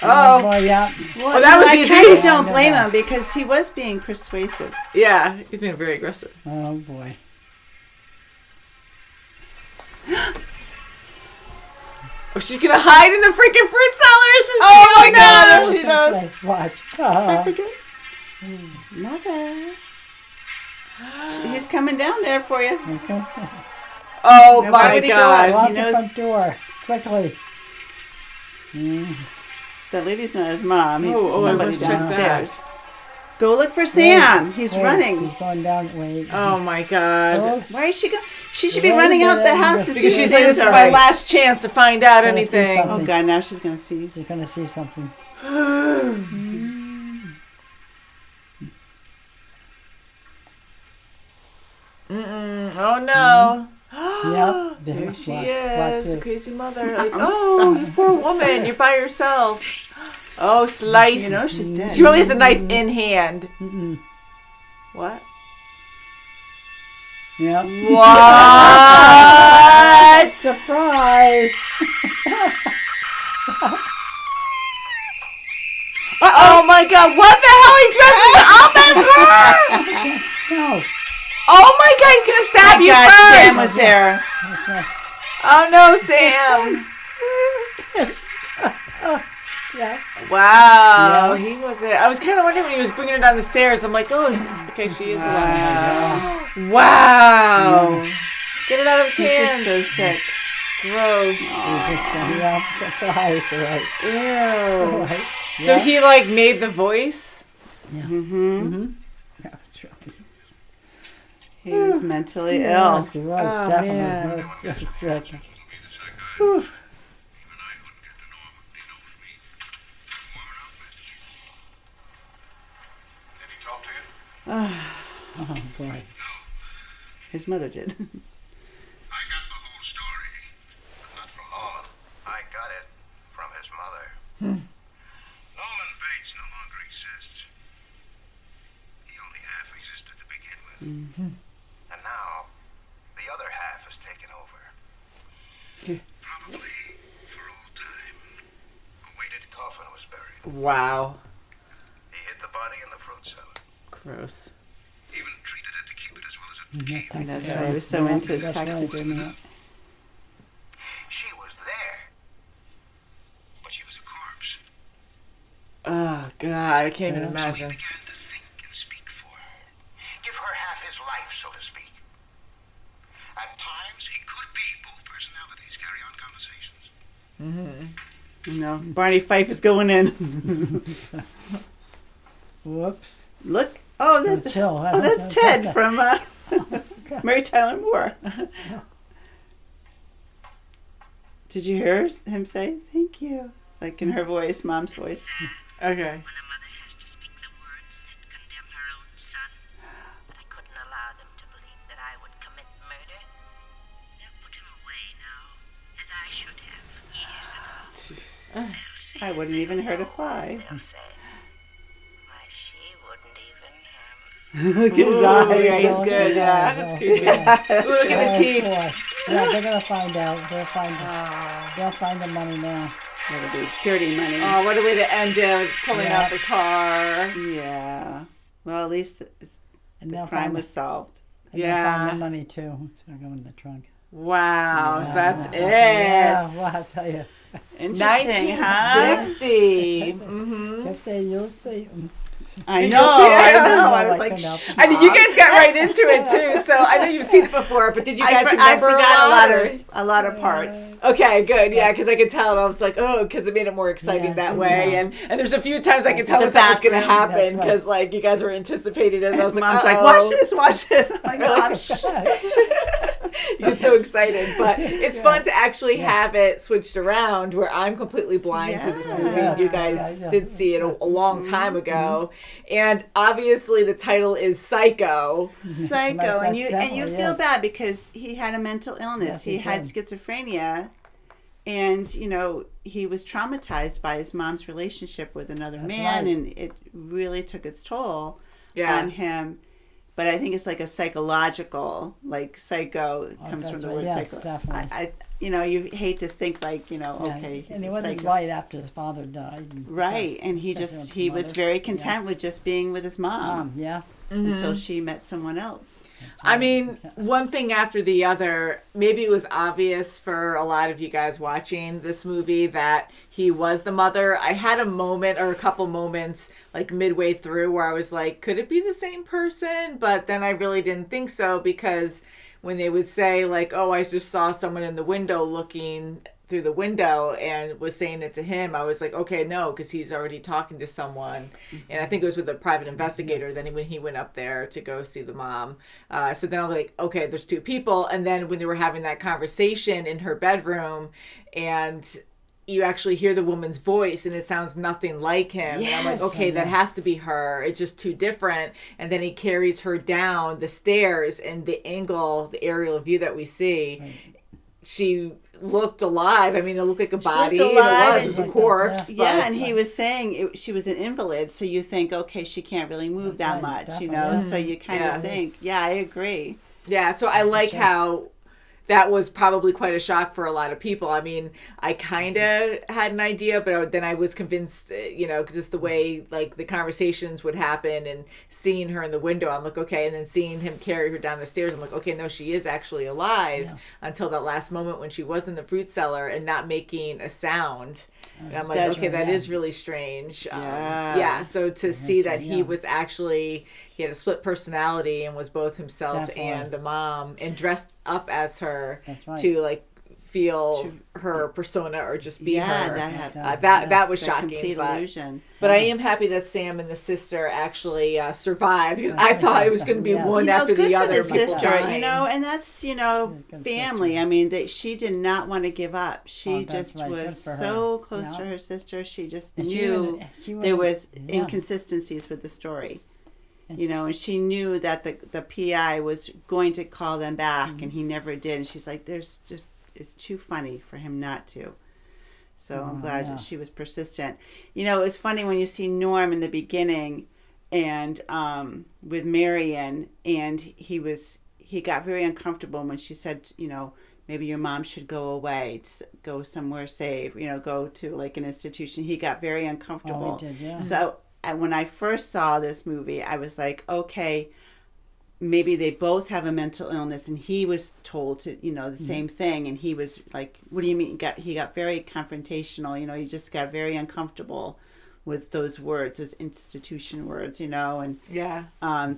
Oh Oh, boy, yeah. Well, that was I easy. kind of don't Yeah, I blame know him because he was being persuasive. yeah. He's being very aggressive. Oh boy. Oh, she's gonna hide in the freaking fruit cellar. Oh my no. God, she does. Watch. Mother. He's coming down there for you. Okay. Oh Now, why my would he go God. up? Lock He the knows- front door quickly. That lady's not his mom. Oh, I Somebody must check downstairs. Go look for Sam. He's Wait, running. She's going down. Wait. Oh my God. Oops. Why is she go? She should be Wait a running out the minute. house to see Because if she's like, this Sam's is my alright. last chance to find out Gonna see anything. something. Oh God! Now she's gonna see. You're gonna see something. Oh no. Yep. There she Watch is, this. crazy mother. Like, oh, you poor woman, you're by yourself. Oh, slice. You know she's dead. She probably has a knife in hand. What? Yep. What? Surprise! Oh my God! What the hell? He dresses up as her! No. Oh my God! He's gonna stab you God, first. Sam was there. That's right. Oh no, Sam! Yeah. Wow, he wasn't. I was kind of wondering when he was bringing her down the stairs. I'm like, oh, okay, she is alive. Wow! Get it out of his He's hands. just so sick. Gross. He's just surprise, right? Ew. Right. So he like made the voice. Yeah. That was true. He was mentally ill. Yes, he was Oh, definitely. man. He was so sick. Oh boy. His mother did. I got the whole story, but not from Norman. I got it from his mother. Norman Bates no longer exists. He only half existed to begin with. And now, the other half has taken over. Probably for all time. A weighted coffin was buried. Wow. He hid the body in the fruit cellar. Gross. Even treated it to keep it as well as it came. That's right. He was so into That's taxi. right. She was there. But she was a corpse. Oh God, I can't even So he imagine. began to think and speak for her. Give her half his life, so to speak. At times, he could be both personalities, carry on conversations. No, Barney Fife is going in. Whoops. Look. Oh, That's that's chill. oh, that's Ted from Mary Tyler Moore. Did you hear him say "thank you"? Like in her voice, mom's voice. Okay. When a mother has to speak the words that condemn her own son, but I couldn't allow them to believe that I would commit murder. They'll put him away now, as I should have years ago. They'll say I wouldn't even hurt a fly. They'll say, why, she wouldn't even Look at his Ooh, eyes. yeah, he's Oh, good. his Yeah, eyes, that's oh, creepy. yeah. Ooh, look at the teeth. Boy. Yeah, they're gonna find out. They'll find the money now. That'll be dirty money. Oh, what a way to end it! Pulling Yeah. out the car. Yeah. Well, at least And the they'll crime find was solved. and Yeah. they'll find the money too. So I'll go in the trunk. Wow, so that's it. Yeah, well, I'll tell you. Interesting, huh? 1960. Mm-hmm. Kept saying, you'll see. I You know. can see it. I know. No, I was I like, couldn't help shh. I mean, you guys got right into it too. So I know you've seen it before, but did you guys I remember forgot or- a lot of parts. Okay, good. Yeah, because I could tell, and I was like, oh, because it made it more exciting Yeah, that way. yeah. And there's a few times I could tell The that something was going to bathroom, happen that's right. because like you guys were anticipating it. And I was like, Mom's like, uh-oh. watch this. I'm like, Mom, shh. You get so excited, but it's fun to actually have it switched around where I'm completely blind to this movie. Yeah. You guys Yeah. did see it a long time ago, and obviously the title is Psycho. Psycho, and you Definitely, feel yes. bad because he had a mental illness. Yes, he he had did. schizophrenia, and he was traumatized by his mom's relationship with another That's man, right. and it really took its toll Yeah. on him. But I think it's like a psychological, like psycho comes from that's the right. word Yeah, psycho. definitely. You hate to think like, Yeah, okay, and he he's wasn't psycho. right after his father died. And- Right, and he was very content with just being with his mom Yeah. until she met someone else. I mean, one thing after the other, maybe it was obvious for a lot of you guys watching this movie that he was the mother. I had a moment or a couple moments like midway through where I was like, could it be the same person? But then I really didn't think so because when they would say like, oh, I just saw someone in the window looking through the window and was saying it to him, I was like, okay, no, because he's already talking to someone. And I think it was with a private investigator then when he went up there to go see the mom. So then I'm like, okay, there's two people. And then when they were having that conversation in her bedroom and you actually hear the woman's voice and it sounds nothing like him. Yes. And I'm like, okay, that has to be her. It's just too different. And then he carries her down the stairs, and the angle, the aerial view that we see, she looked alive. I mean, it looked like a body. She looked alive. It was a corpse. Yeah, and he was saying she was an invalid, so you think, okay, she can't really move that much, So you kind of think, I agree. Yeah, so I like how that was probably quite a shock for a lot of people. I mean, I kind of had an idea, but then I was convinced, just the way like the conversations would happen and seeing her in the window, I'm like, okay. And then seeing him carry her down the stairs, I'm like, okay, no, she is actually alive until that last moment when she was in the fruit cellar and not making a sound. And I'm like, that is really strange. So to see that he was actually, he had a split personality and was both himself and the mom and dressed up as her to like feel her persona or just be her. That was shocking. Complete illusion. But I am happy that Sam and the sister actually survived, because I thought it was going to be one after the other. Good for the sister, and that's, family. I mean, she did not want to give up. She just was so close to her sister. She just knew there was inconsistencies with the story. And she knew that the PI was going to call them back, and he never did. And she's like, it's too funny for him not to. So I'm glad that she was persistent. It was funny when you see Norm in the beginning and with Marion, and he got very uncomfortable when she said, maybe your mom should go away, go somewhere safe, go to like an institution. He got very uncomfortable. Oh, he did, yeah. So when I first saw this movie, I was like, okay, maybe they both have a mental illness, and he was told to, the same thing, and he was like, what do you mean? He got very confrontational, he just got very uncomfortable with those words, those institution words, and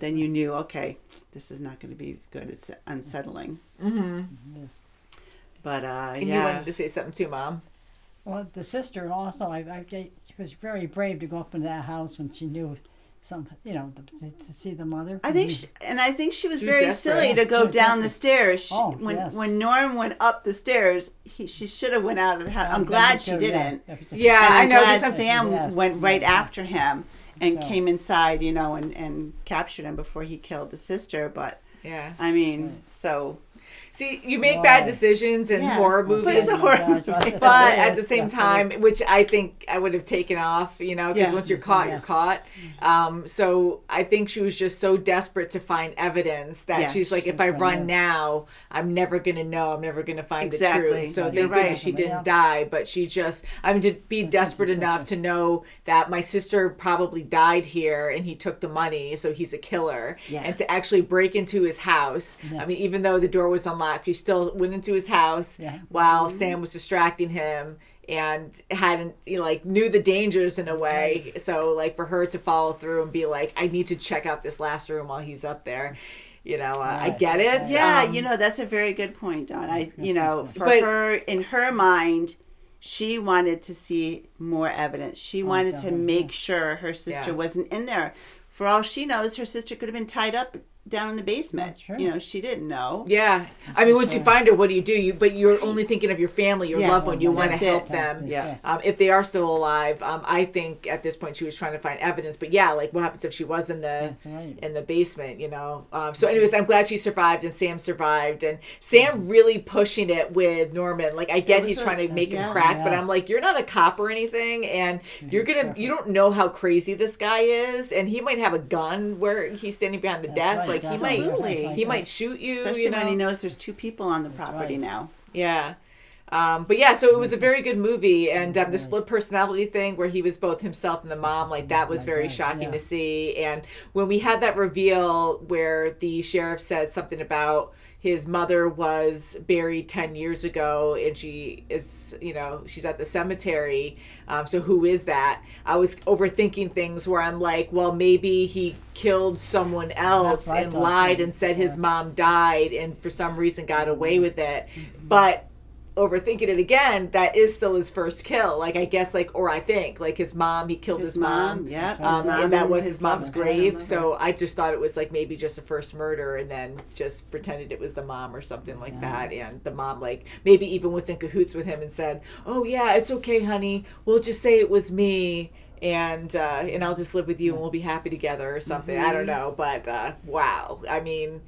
then you knew, okay, this is not going to be good. It's unsettling. Mm-hmm. Yes. But and you wanted to say something too, Mom. Well, the sister also, she was very brave to go up into that house when she knew some, to see the mother. I think she was very silly to go down the stairs. When Norm went up the stairs, she should have went out of the house. I'm glad she didn't. Yeah, I know. Glad Sam went right after him and came inside, and captured him before he killed the sister. But I mean, so. See, you make bad decisions in horror movies, but it's a horror movie. But at the same time, which I think I would have taken off, because once you're caught, you're caught. So I think she was just so desperate to find evidence that she's like, if I run now, I'm never going to know. I'm never going to find the truth. So thank goodness she didn't die, but she just, to be desperate enough to know that my sister probably died here and he took the money, so he's a killer. Yeah. And to actually break into his house. Yeah. I mean, even though the door was unlocked, she still went into his house while Sam was distracting him and hadn't, knew the dangers in a way. Right. So, for her to follow through and be like, I need to check out this last room while he's up there. I get it. Yeah, that's a very good point, Dawn. Her, in her mind, she wanted to see more evidence. She wanted to make sure her sister wasn't in there. For all she knows, her sister could have been tied up down in the basement. She didn't know. Yeah. I mean, once you find her, what do? But you're only thinking of your family, your loved one. You want to help them. Yes. If they are still alive. I think at this point she was trying to find evidence. But what happens if she was in the basement, So anyways, I'm glad she survived and Sam survived. And Sam really pushing it with Norman. I get he's trying to make him crack, but I'm like, you're not a cop or anything. And you don't know how crazy this guy is. And he might have a gun where he's standing behind the desk. He might shoot you, especially when he knows there's two people on the property now. Yeah. So it was a very good movie, and the split personality thing where he was both himself and the mom, that was very shocking to see. And when we had that reveal where the sheriff said something about his mother was buried 10 years ago and she is, she's at the cemetery. So who is that? I was overthinking things where I'm like, well, maybe he killed someone else and lied and said his mom died and for some reason got away with it. But overthinking it again, that is still his first kill. Like, I guess, like, or I think, like, his mom, he killed his mom. Yeah. And that was his mom's grave. So I just thought it was, like, maybe just a first murder and then just pretended it was the mom or something like that. And the mom, like, maybe even was in cahoots with him and said, oh, yeah, it's okay, honey. We'll just say it was me. And I'll just live with you and we'll be happy together or something. I don't know. But, wow. I mean,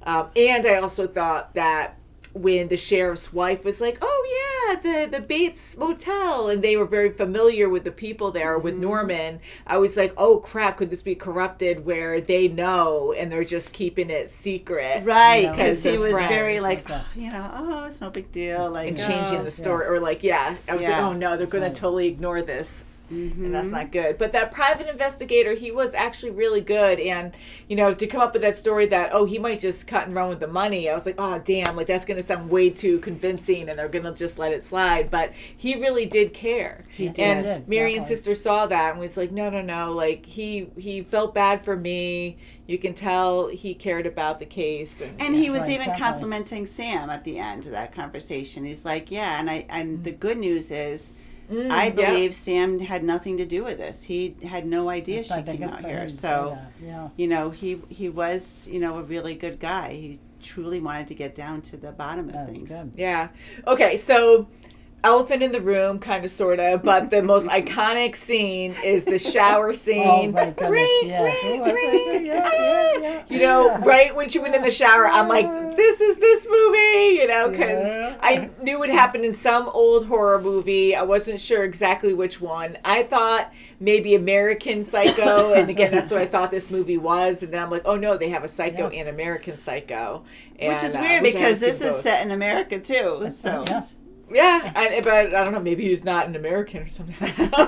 and I also thought that when the sheriff's wife was like, oh yeah, the Bates Motel, and they were very familiar with the people there, with Norman, I was like, oh crap, could this be corrupted where they know and they're just keeping it secret? Right, because he was friends. very like, oh, it's no big deal. Like, and changing the story, or like, I was like, oh no, they're going to totally ignore this. And that's not good. But that private investigator, he was actually really good. And, to come up with that story that, he might just cut and run with the money, I was like, oh, damn, like that's going to sound way too convincing and they're going to just let it slide. But he really did care. He did. And Marion's sister saw that and was like, no, like he felt bad for me. You can tell he cared about the case. And he was even complimenting Sam at the end of that conversation. He's like, and the good news is, I believe Sam had nothing to do with this. He had no idea she came out here. So, he was, a really good guy. He truly wanted to get down to the bottom of things. Good. Yeah. Okay, so elephant in the room, kind of, sort of, but the most iconic scene is the shower scene. Oh my goodness, Right when she went in the shower, I'm like, this is this movie, because I knew it happened in some old horror movie. I wasn't sure exactly which one. I thought maybe American Psycho, and again, that's what I thought this movie was, and then I'm like, oh no, they have a Psycho and American Psycho. And, which is weird because this is set in America too. So. Yes. Yeah, but I don't know. Maybe he's not an American or something. Or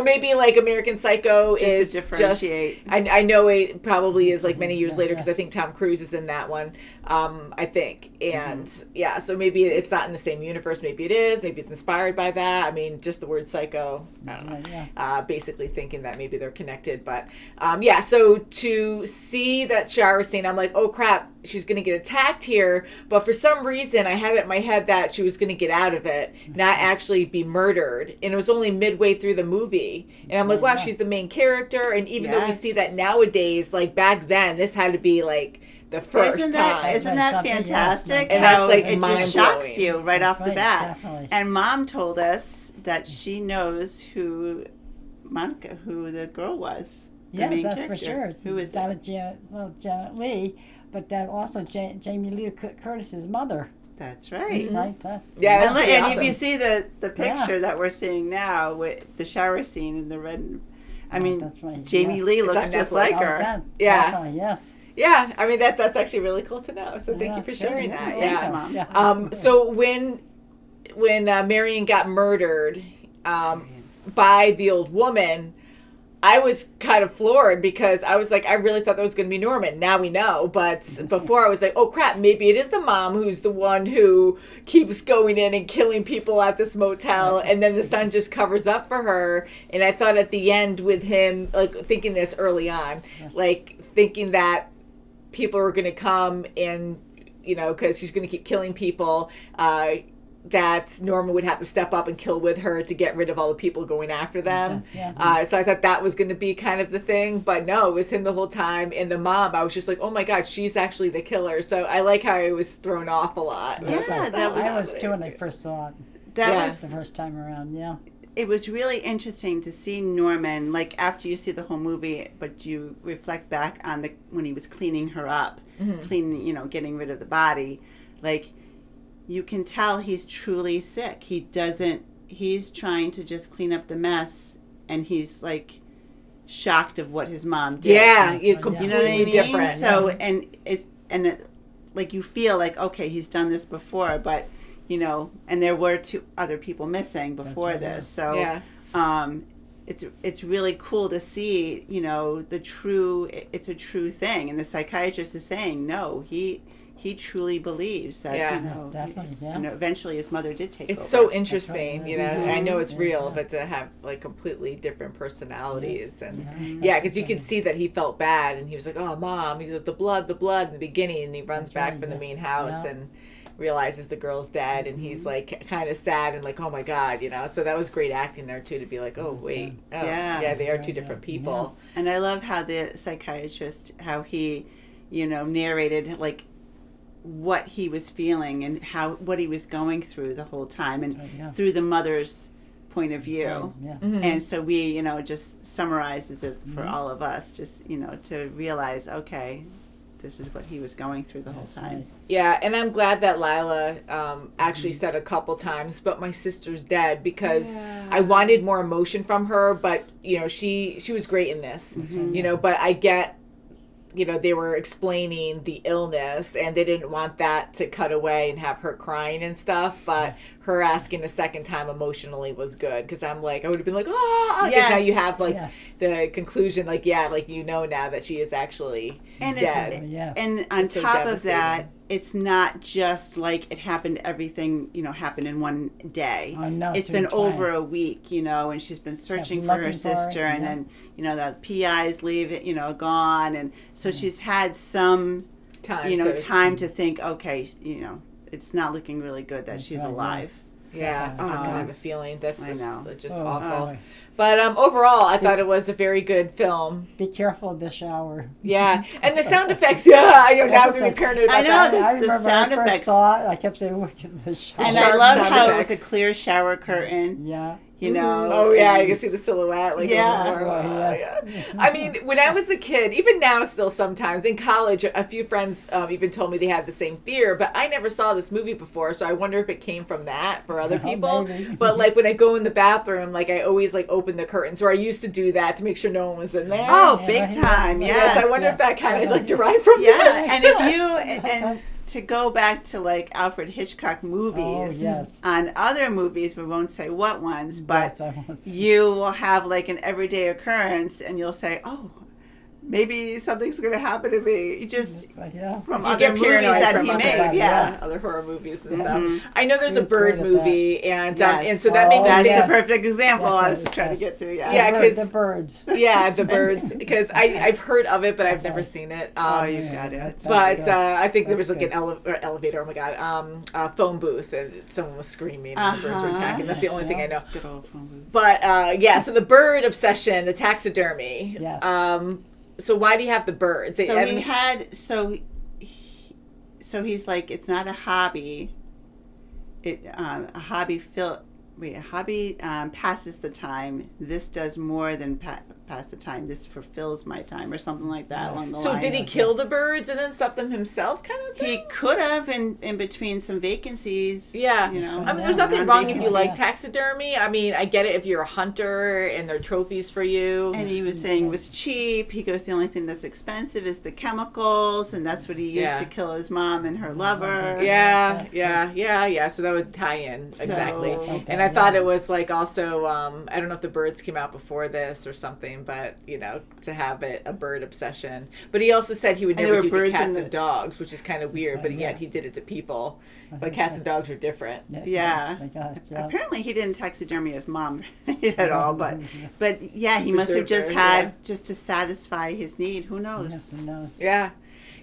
maybe like American Psycho just is to differentiate. I know it probably is like many years later because I think Tom Cruise is in that one. I think, and so maybe it's not in the same universe. Maybe it is. Maybe it's inspired by that. I mean, just the word psycho. I don't know. Basically thinking that maybe they're connected, but So to see that shower scene, I'm like, oh crap, she's gonna get attacked here. But for some reason, I had it in my head that she was going to get out of it, not actually be murdered. And it was only midway through the movie. And I'm like, wow, she's the main character. And even though we see that nowadays, like back then, this had to be like the first time. Isn't that fantastic? And that's like it just shocks you right off the bat. Definitely. And Mom told us that she knows who the girl was. The main that's character. for sure. Who is that? Janet Leigh, but then also Jamie Lee Curtis's mother. That's right. Right. Yeah, and awesome. if you see the picture that we're seeing now with the shower scene in the red, that's right. Jamie Lee looks just like her. Definitely, yes. Yeah, I mean that's actually really cool to know. So thank you for sharing that. Thanks, Mom. So when Marion got murdered by the old woman, I was kind of floored because I was like, I really thought that was going to be Norman. Now we know. But before I was like, oh crap, maybe it is the mom who's the one who keeps going in and killing people at this motel. And then the son just covers up for her. And I thought at the end with him, like thinking this early on, like thinking that people were going to come and, because she's going to keep killing people, that Norman would have to step up and kill with her to get rid of all the people going after them. So I thought that was going to be kind of the thing, but no, it was him the whole time. And the mom, I was just like, oh my God, she's actually the killer. So I like how I was thrown off a lot. I was too when I first saw it. That was the first time around. Yeah. It was really interesting to see Norman, like after you see the whole movie, but you reflect back on when he was cleaning her up, getting rid of the body, like. You can tell he's truly sick. He's trying to just clean up the mess, and he's like shocked of what his mom did. Yeah, you're completely different. So, like you feel like, okay, he's done this before, but, and there were 2 other people missing before this. So, it's really cool to see, it's a true thing. And the psychiatrist is saying, no, he truly believes that, definitely, eventually his mother did take over. It's so interesting, I know it's real, but to have like completely different personalities. And because you could see that he felt bad and he was like, oh, Mom, he's like, the blood in the beginning, and he runs back from the main house and realizes the girl's dead, and he's like kind of sad and like, oh my God, so that was great acting there too, to be like, oh wait, yeah, they are two different people. And I love how the psychiatrist, how he, narrated like what he was feeling and what he was going through the whole time, and through the mother's point of view. And so we, just summarizes it for all of us, just, to realize, okay, this is what he was going through the whole time. Yeah, and I'm glad that Lila actually said a couple times, but my sister's dead, because I wanted more emotion from her, but, she was great in this, but I get, they were explaining the illness, and they didn't want that to cut away and have her crying and stuff, but her asking a second time emotionally was good, because I'm like, I would have been like, because now you have like the conclusion, like, now that she is actually dead. And on top of that, it's not just like it happened, everything, happened in one day. Oh, no, it's been over a week, and she's been searching for her sister, and then, the PI's gone, and so she's had some time to think, okay, it's not looking really good that she's alive. Yeah. Oh, God, I have a feeling that's just awful. But overall, I thought it was a very good film. Be careful of the shower. Yeah. And the sound effects, I know, now I'm going to be paranoid about that. I remember the sound when I first effects. saw it, I kept saying, look at the shower. And I love how it was a clear shower curtain. Yeah. Oh yeah, you can see the silhouette. Like, I mean, when I was a kid, even now, still sometimes in college, a few friends even told me they had the same fear. But I never saw this movie before, so I wonder if it came from that for other people. Maybe. But like when I go in the bathroom, like I always like open the curtains, or I used to do that to make sure no one was in there. Oh, big time! Yes. I wonder if that kind of like derived from this. And if you and to go back to like Alfred Hitchcock movies, on other movies, we won't say what ones, but you will have like an everyday occurrence, and you'll say, oh, maybe something's going to happen to me, just from other movies that he made. Other horror movies and stuff. I know there's a bird movie, and so that made me that's think the perfect example I was trying to get to. Because the birds. Yeah, the birds. Because I've heard of it, but I've never seen it. Oh, you got it. But I think there was like an elevator. Oh my God, a phone booth, and someone was screaming, and the birds were attacking. That's the only thing I know. Good old phone booth. But so the bird obsession, the taxidermy. Yes. So why do you have the birds? So he's like, it's not a hobby. A hobby passes the time. This does more than pass the time. This fulfills my time, or something like that along the line. So did he kill the birds and then stuff them himself, kind of thing? He could have in between some vacancies. Yeah. I mean, there's nothing wrong if you like taxidermy. I mean, I get it if you're a hunter and they're trophies for you. And he was saying it was cheap. He goes, the only thing that's expensive is the chemicals, and that's what he used to kill his mom and her lover. Yeah. So that would tie in exactly. And I thought it was like also, I don't know if the birds came out before this or something, but to have a bird obsession. But he also said he would never do to cats and dogs, which is kind of weird. But yet he did it to people. But cats and dogs are different. Apparently he didn't taxidermy his mom at all. But he must have just had just to satisfy his need. Who knows? Yes, who knows? Yeah.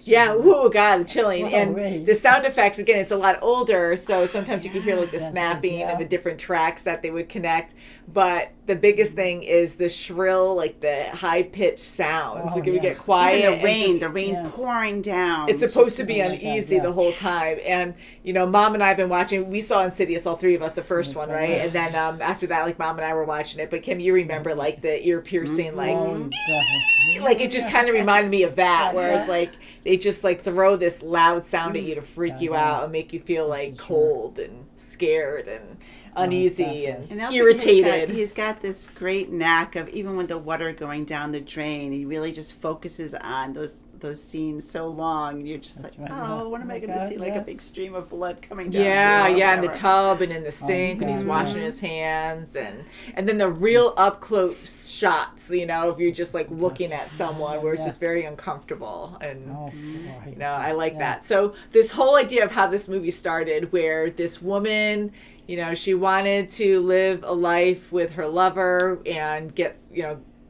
Yeah, oh God, the chilling. And the sound effects, again, it's a lot older, so sometimes you can hear like the snapping and the different tracks that they would connect. But the biggest thing is the shrill, like the high-pitched sounds. Like it would get quiet. Even the rain pouring down. It's supposed to be uneasy the whole time. And, Mom and I have been watching, we saw Insidious, all three of us, the first one, right? And then after that, like Mom and I were watching it. But Kim, you remember like the ear-piercing, like it just kind of reminded me of that, whereas like they just like throw this loud sound at you to freak you out and make you feel like cold and scared and uneasy and irritated. He's got this great knack of, even with the water going down the drain, he really just focuses on those scenes so long. You're just what am I going to see? Like a big stream of blood coming down. In the tub and in the sink when he's washing his hands, and then the real up close shots. If you're just like looking at someone, where it's just very uncomfortable, and I like that. So this whole idea of how this movie started, where this woman, she wanted to live a life with her lover and get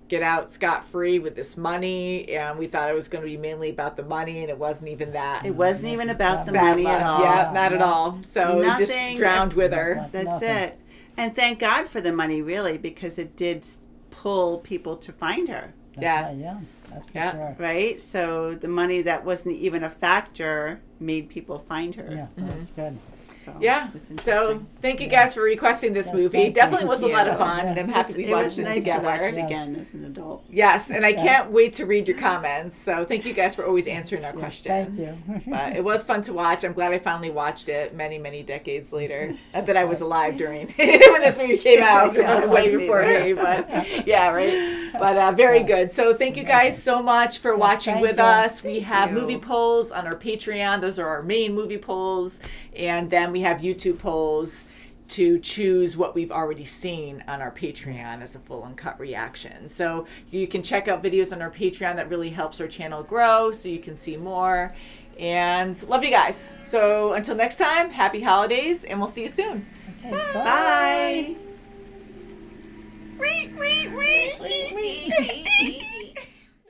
get out scot-free with this money, and we thought it was going to be mainly about the money, and it wasn't even that. It wasn't even about the Bad money luck. at all. Yeah, not at all. So it just Nothing. drowned with her. That's Nothing. it. And thank God for the money, really, because it did pull people to find her, Yeah. Yeah, that's for Yeah. sure. right? So the money that wasn't even a factor made people find her. Yeah, that's good. So Yeah. it's So interesting. thank you guys for requesting this Yes, movie. thank you. Definitely was a lot of Yeah. fun, and Yes. I'm happy we It was watched it nice together. to watch it Yes. again as an adult. Yes, and I can't wait to read your comments. So thank you guys for always answering our questions. thank you. But it was fun to watch. I'm glad I finally watched it many, many decades later. Not that I was alive during when this movie came out, Yeah, way wasn't before either. me. But yeah, right. But very good. So thank you guys so much for watching thank with you. us. We have you. movie polls on our Patreon. Those are our main movie polls, and then we have YouTube polls to choose what we've already seen on our Patreon as a full uncut reaction. So you can check out videos on our Patreon. That really helps our channel grow, so you can see more. And love you guys. So until next time, happy holidays, and we'll see you soon. Okay, Bye. Wee, wee, wee, wee, wee.